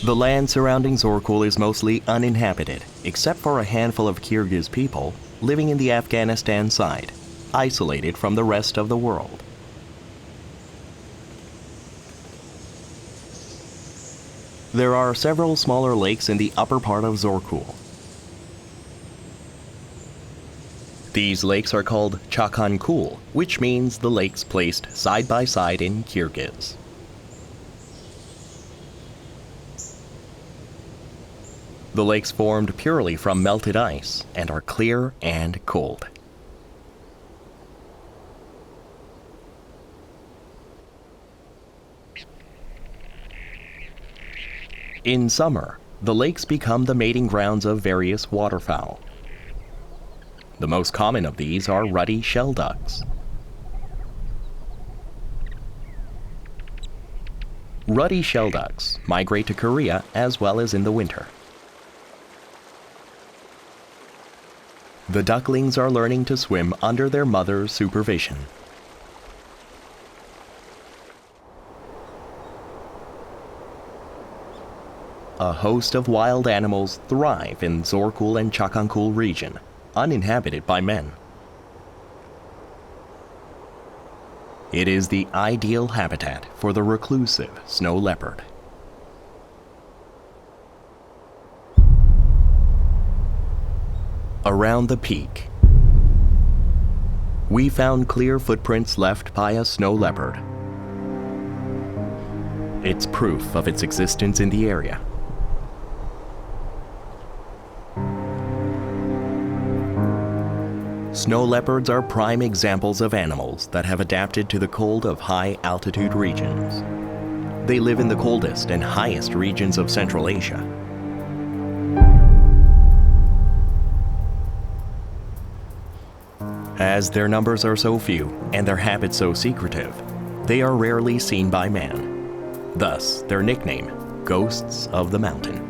The land surrounding Zorkul is mostly uninhabited, except for a handful of Kyrgyz people living in the Afghanistan side, isolated from the rest of the world. There are several smaller lakes in the upper part of Zorkul. These lakes are called Chakhankul, which means the lakes placed side by side in Kyrgyz. The lakes formed purely from melted ice and are clear and cold. In summer, the lakes become the mating grounds of various waterfowl. The most common of these are ruddy shell ducks. Ruddy shell ducks migrate to Korea as well as in the winter. The ducklings are learning to swim under their mother's supervision. A host of wild animals thrive in Zorkul and Chakhankul region, uninhabited by men. It is the ideal habitat for the reclusive snow leopard. Around the peak, we found clear footprints left by a snow leopard. It's proof of its existence in the area. Snow leopards are prime examples of animals that have adapted to the cold of high-altitude regions. They live in the coldest and highest regions of Central Asia. As their numbers are so few and their habits so secretive, they are rarely seen by man. Thus, their nickname, Ghosts of the Mountain.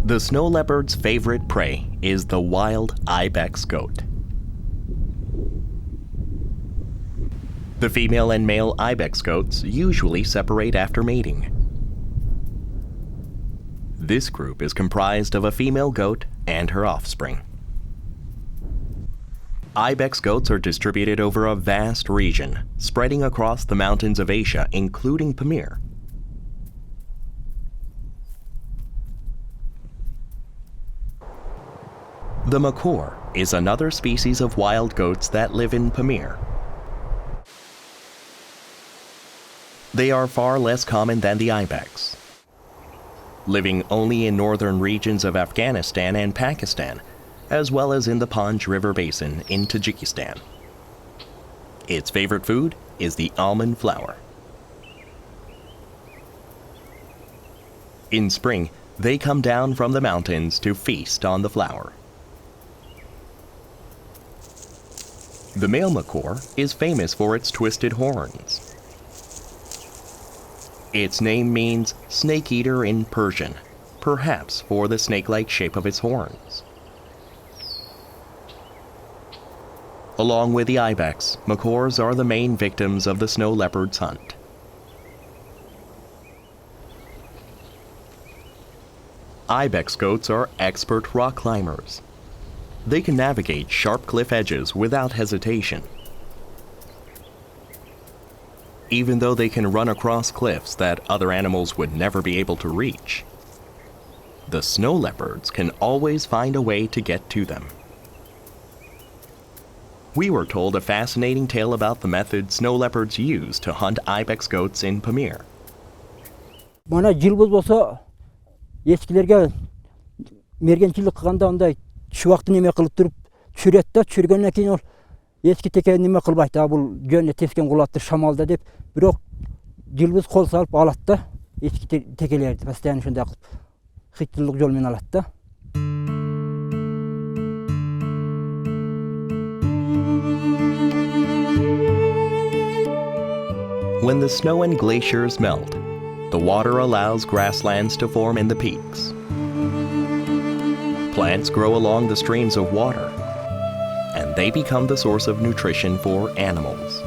The snow leopard's favorite prey is the wild ibex goat. The female and male ibex goats usually separate after mating. This group is comprised of a female goat and her offspring. Ibex goats are distributed over a vast region, spreading across the mountains of Asia, including Pamir. The markhor is another species of wild goats that live in Pamir. They are far less common than the ibex, living only in northern regions of Afghanistan and Pakistan, as well as in the Panj River Basin in Tajikistan. Its favorite food is the almond flour. In spring, they come down from the mountains to feast on the flour. The male markhor is famous for its twisted horns. Its name means snake eater in Persian, perhaps for the snake-like shape of its horns. Along with the ibex, markhors are the main victims of the snow leopard's hunt. Ibex goats are expert rock climbers. They can navigate sharp cliff edges without hesitation. Even though they can run across cliffs that other animals would never be able to reach, the snow leopards can always find a way to get to them. We were told a fascinating tale about the method snow leopards use to hunt ibex goats in Pamir. Mana жылбыз болса, eskilерге мергенчилик кылганда андай шуакты неме кылып туруп түшүрөт да, түшүргөндөн кийин ол эски теке неме кылбайт, бул жөнүнө тескен кулатты шамалда деп, бирок жылбыз кол салып алат да, эски текелерди постоянно ушундай кылып хыттылык жол менен алат да. When the snow and glaciers melt, the water allows grasslands to form in the peaks. Plants grow along the streams of water, and they become the source of nutrition for animals.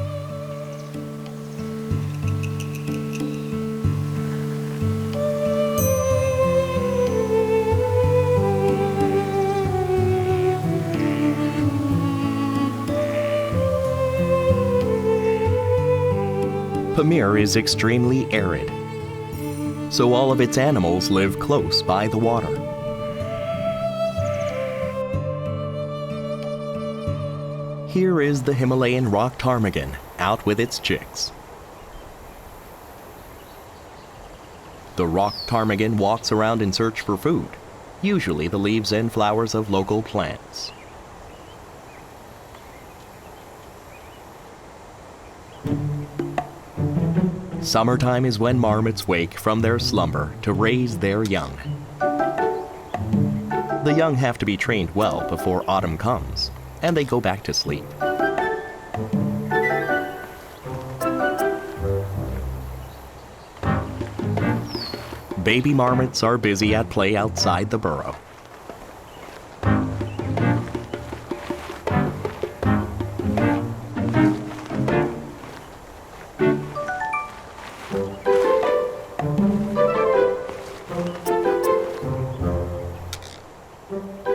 Pamir is extremely arid, so all of its animals live close by the water. Here is the Himalayan rock ptarmigan out with its chicks. The rock ptarmigan walks around in search for food, usually the leaves and flowers of local plants. Summertime is when marmots wake from their slumber to raise their young. The young have to be trained well before autumn comes, and they go back to sleep. Baby marmots are busy at play outside the burrow.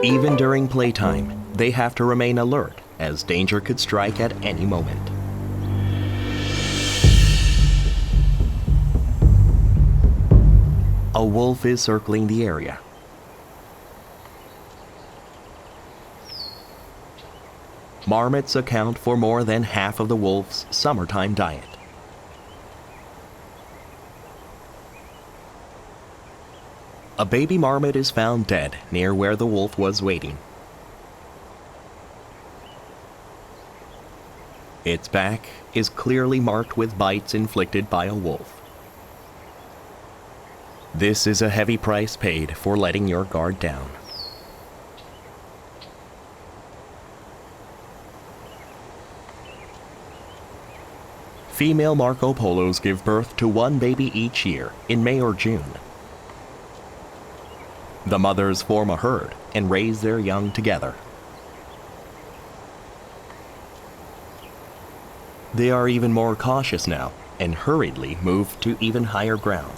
Even during playtime, they have to remain alert, as danger could strike at any moment. A wolf is circling the area. Marmots account for more than half of the wolf's summertime diet. A baby marmot is found dead near where the wolf was waiting. Its back is clearly marked with bites inflicted by a wolf. This is a heavy price paid for letting your guard down. Female Marco Polos give birth to one baby each year in May or June. The mothers form a herd and raise their young together. They are even more cautious now and hurriedly move to even higher ground.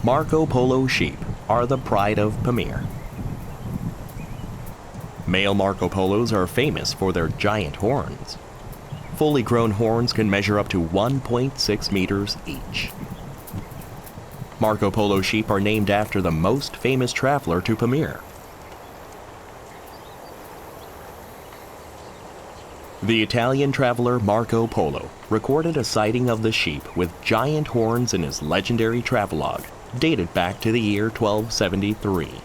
Marco Polo sheep are the pride of Pamir. Male Marco Polos are famous for their giant horns. Fully grown horns can measure up to 1.6 meters each. Marco Polo sheep are named after the most famous traveler to Pamir. The Italian traveler Marco Polo recorded a sighting of the sheep with giant horns in his legendary travelogue, dated back to the year 1273.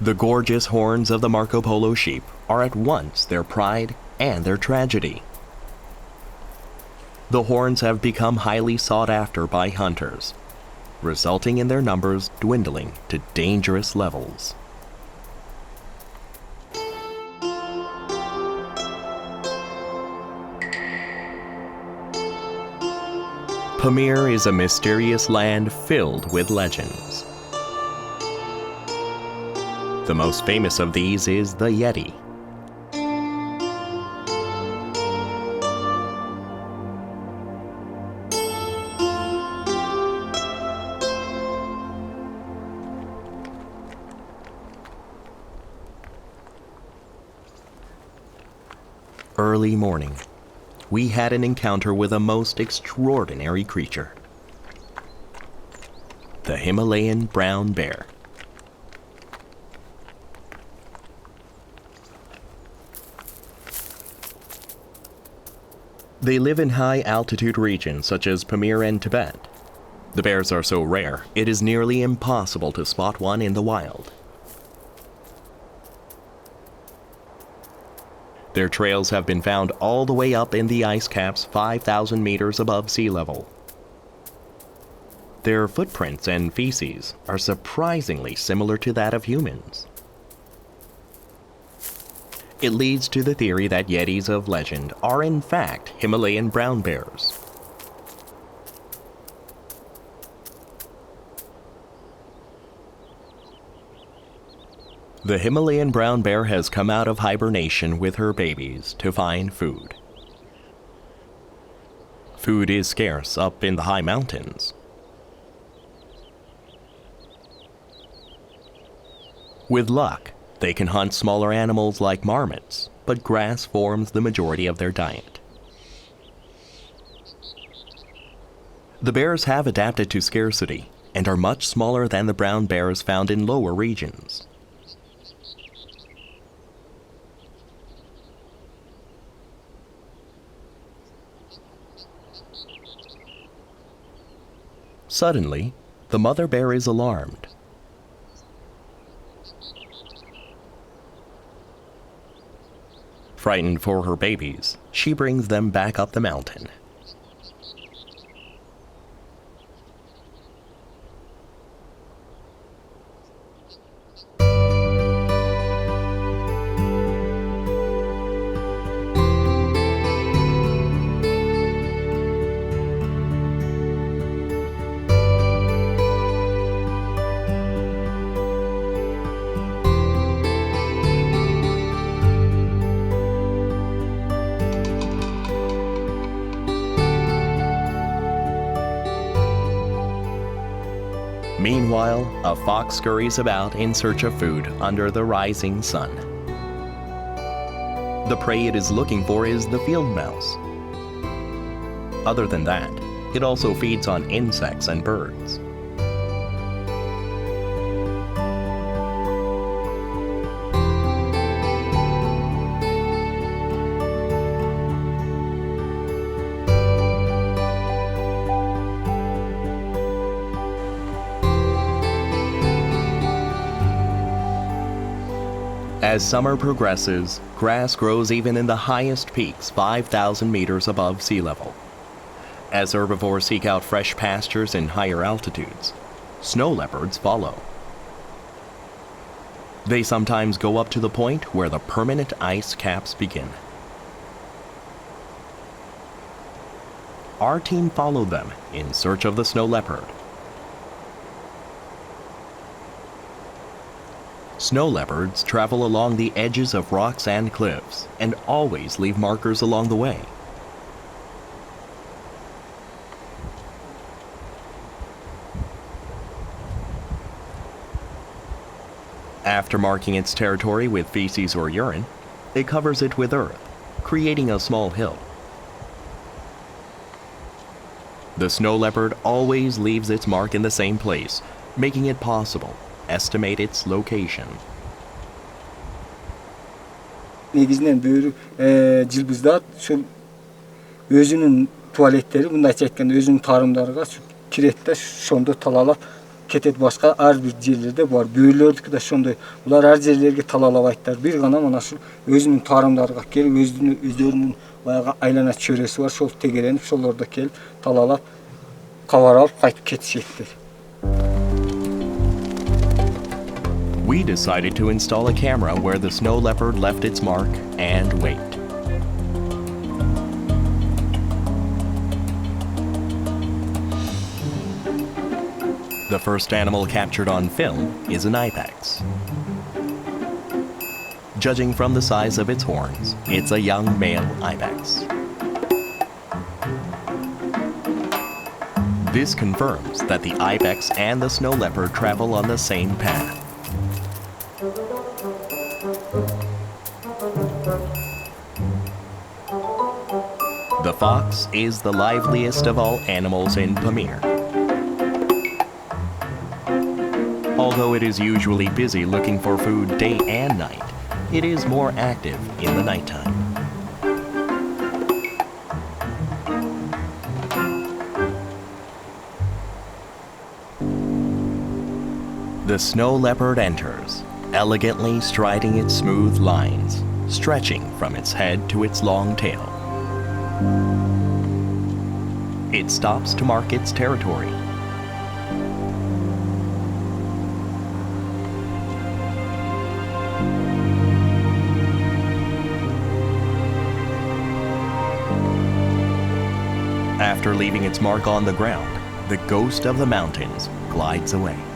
The gorgeous horns of the Marco Polo sheep are at once their pride and their tragedy. The horns have become highly sought after by hunters, resulting in their numbers dwindling to dangerous levels. Pamir is a mysterious land filled with legends. The most famous of these is the Yeti. Early morning, we had an encounter with a most extraordinary creature. The Himalayan brown bear. They live in high-altitude regions such as Pamir and Tibet. The bears are so rare, it is nearly impossible to spot one in the wild. Their trails have been found all the way up in the ice caps 5,000 meters above sea level. Their footprints and feces are surprisingly similar to that of humans. It leads to the theory that Yetis of legend are in fact Himalayan brown bears. The Himalayan brown bear has come out of hibernation with her babies to find food. Food is scarce up in the high mountains. With luck, they can hunt smaller animals like marmots, but grass forms the majority of their diet. The bears have adapted to scarcity and are much smaller than the brown bears found in lower regions. Suddenly, the mother bear is alarmed. Frightened for her babies, she brings them back up the mountain. Meanwhile, a fox scurries about in search of food under the rising sun. The prey it is looking for is the field mouse. Other than that, it also feeds on insects and birds. As summer progresses, grass grows even in the highest peaks 5,000 meters above sea level. As herbivores seek out fresh pastures in higher altitudes, snow leopards follow. They sometimes go up to the point where the permanent ice caps begin. Our team followed them in search of the snow leopard. Snow leopards travel along the edges of rocks and cliffs and always leave markers along the way. After marking its territory with feces or urine, it covers it with earth, creating a small hill. The snow leopard always leaves its mark in the same place, making it possible estimate its location. Негизинен бөөрү жылбыздат ушул өзүнүн туалеттери мындайча айтканда өзүнүн тарымдарга кирет да ошондо талаалап кетет. Башка ар бир жерлерде бар. Бөөлөрдүкү да ошондой. Булар ар жерлерге талаалабайттар. Бир гана мына ушул өзүнүн тарымдарга келип өздөрүнүн баягы айлана чөрөсү бар. Ошол тегеренип ошолордо келип талаалап кабар алып кайтып кетишеттир. We decided to install a camera where the snow leopard left its mark and wait. The first animal captured on film is an ibex. Judging from the size of its horns, it's a young male ibex. This confirms that the ibex and the snow leopard travel on the same path. The fox is the liveliest of all animals in Pamir. Although it is usually busy looking for food day and night, it is more active in the nighttime. The snow leopard enters, elegantly striding its smooth lines, stretching from its head to its long tail. It stops to mark its territory. After leaving its mark on the ground, the ghost of the mountains glides away.